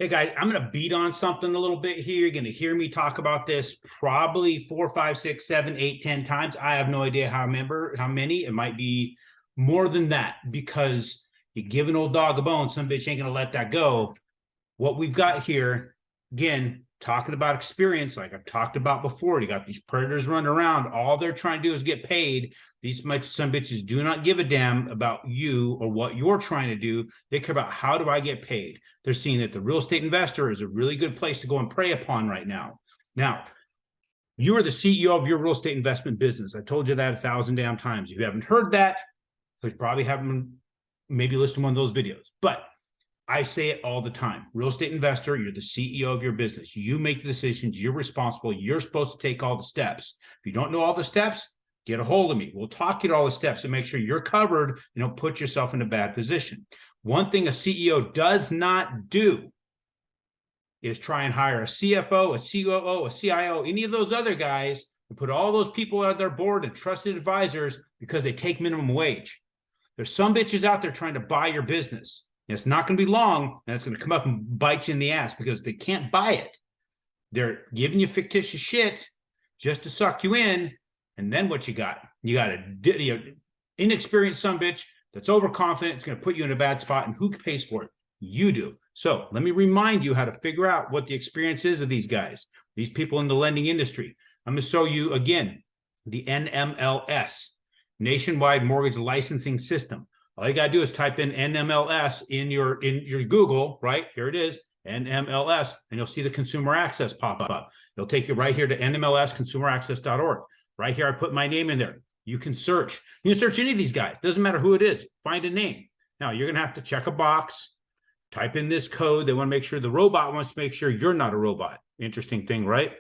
Hey guys, I'm going to beat on something a little bit here. You're going to hear me talk about this probably 4, 5, 6, 7, 8, 10 times. I have no idea how many. It might be more than that because you give an old dog a bone, some bitch ain't going to let that go. What we've got here, again, talking about experience, like I've talked about before, you got these predators running around. All they're trying to do is get paid. These some bitches do not give a damn about you or what you're trying to do. They care about how do I get paid. They're seeing that the real estate investor is a really good place to go and prey upon right now. Now, you are the CEO of your real estate investment business. I told you that 1,000 damn times. If you haven't heard that, you probably haven't maybe listened to one of those videos. But I say it all the time. Real estate investor, you're the CEO of your business. You make the decisions. You're responsible. You're supposed to take all the steps. If you don't know all the steps, get a hold of me. We'll talk you to all the steps and make sure you're covered. Don't put yourself in a bad position. One thing a CEO does not do is try and hire a CFO, a COO, a CIO, any of those other guys, and put all those people on their board and trusted advisors because they take minimum wage. There's some bitches out there trying to buy your business. It's not going to be long, and it's going to come up and bite you in the ass because they can't buy it. They're giving you fictitious shit just to suck you in, and then what you got? You got an inexperienced sumbitch that's overconfident. It's going to put you in a bad spot, and who pays for it? You do. So let me remind you how to figure out what the experience is of these guys, these people in the lending industry. I'm going to show you, again, the NMLS, Nationwide Mortgage Licensing System. All you got to do is type in NMLS in your Google, right? Here it is, NMLS, and you'll see the consumer access pop up. It'll take you right here to nmlsconsumeraccess.org. Right here, I put my name in there. You can search. You can search any of these guys. Doesn't matter who it is. Find a name. Now, you're going to have to check a box, type in this code. They want to make sure the robot wants to make sure you're not a robot. Interesting thing, right?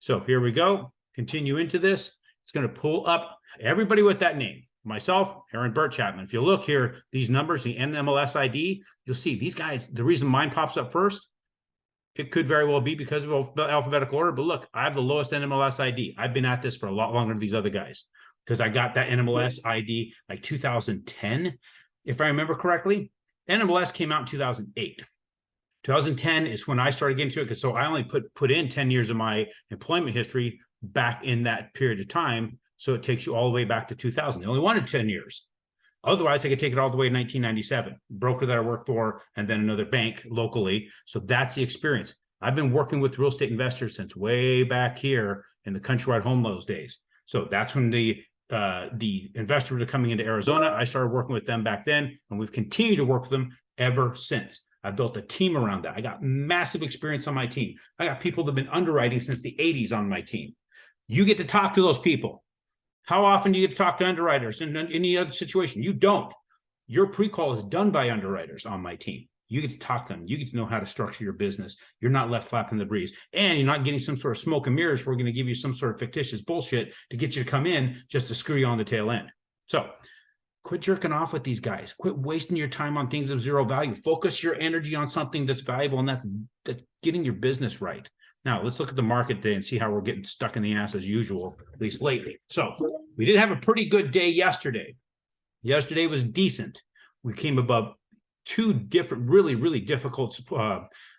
So here we go. Continue into this. It's going to pull up everybody with that name. Myself, aaron.chapman. If you look here, these numbers, the NMLS ID, you'll see these guys, the reason mine pops up first, it could very well be because of alphabetical order, but look, I have the lowest NMLS ID. I've been at this for a lot longer than these other guys because I got that NMLS ID like 2010, if I remember correctly. NMLS came out in 2008. 2010 is when I started getting to it because so I only put in 10 years of my employment history back in that period of time. So it takes you all the way back to 2000. They only wanted 10 years. Otherwise, I could take it all the way to 1997, broker that I worked for, and then another bank locally. So that's the experience. I've been working with real estate investors since way back here in the Countrywide Home Loans days. So that's when the investors are coming into Arizona. I started working with them back then, and we've continued to work with them ever since. I built a team around that. I got massive experience on my team. I got people that have been underwriting since the 80s on my team. You get to talk to those people. How often do you get to talk to underwriters in any other situation? You don't. Your pre-call is done by underwriters on my team. You get to talk to them. You get to know how to structure your business. You're not left flapping the breeze. And you're not getting some sort of smoke and mirrors. We're going to give you some sort of fictitious bullshit to get you to come in just to screw you on the tail end. So quit jerking off with these guys. Quit wasting your time on things of zero value. Focus your energy on something that's valuable, and that's getting your business right. Now, let's look at the market today and see how we're getting stuck in the ass as usual, at least lately. So we did have a pretty good day yesterday. Yesterday was decent. We came above two different, really, really difficult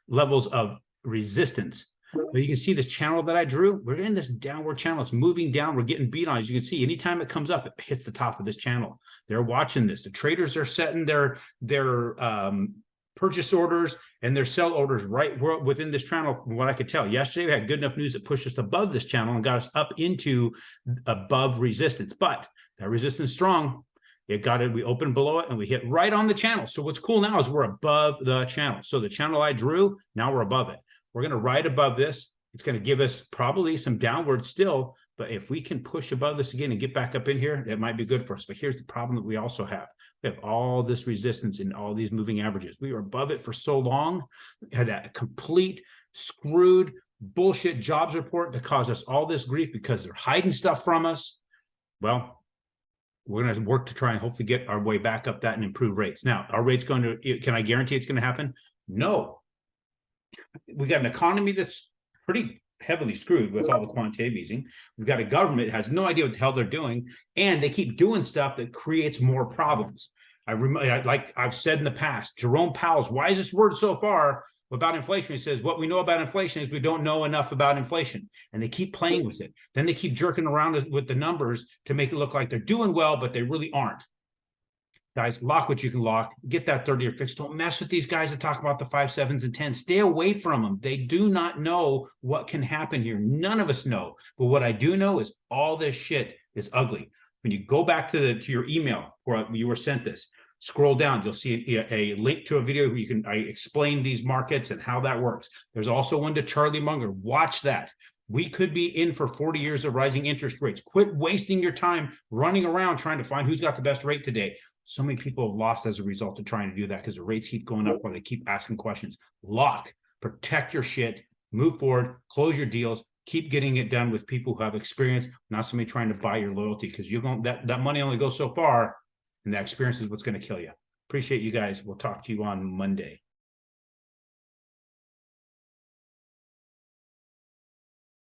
levels of resistance. But you can see this channel that I drew. We're in this downward channel. It's moving down. We're getting beat on. As you can see, anytime it comes up, it hits the top of this channel. They're watching this. The traders are setting their purchase orders and their sell orders right within this channel. From what I could tell, yesterday we had good enough news that pushed us above this channel and got us up into above resistance. But that resistance is strong. It got it. We opened below it and we hit right on the channel. So what's cool now is we're above the channel. So the channel I drew, now we're above it. We're going to ride above this. It's going to give us probably some downward still. But if we can push above this again and get back up in here, it might be good for us. But here's the problem that we also have. We have all this resistance in all these moving averages. We were above it for so long. We had that complete screwed bullshit jobs report that caused us all this grief because they're hiding stuff from us. Well, we're going to work to try and hopefully get our way back up that and improve rates. Now, are rates going to, can I guarantee it's going to happen? No. We got an economy that's pretty heavily screwed with all the quantitative easing. We've got a government that has no idea what the hell they're doing, and they keep doing stuff that creates more problems. Like I've said in the past, Jerome Powell's wisest word so far About inflation, he says, what we know about inflation is we don't know enough about inflation. And they keep playing with it. Then they keep jerking around with the numbers to make it look like they're doing well, but they really aren't. Guys, lock what you can lock. Get that 30-year fix. Don't mess with these guys that talk about the 5, 7s, and 10s. Stay away from them. They do not know what can happen here. None of us know. But what I do know is all this shit is ugly. When you go back to your email where you were sent this, scroll down, you'll see a link to a video where I explain these markets and how that works. There's also one to Charlie Munger. Watch that. We could be in for 40 years of rising interest rates. Quit wasting your time running around trying to find who's got the best rate today. So many people have lost as a result of trying to do that because the rates keep going up while they keep asking questions. Lock, protect your shit, move forward, close your deals, keep getting it done with people who have experience, not somebody trying to buy your loyalty, because you're going that money only goes so far. And that experience is what's going to kill you. Appreciate you guys. We'll talk to you on Monday.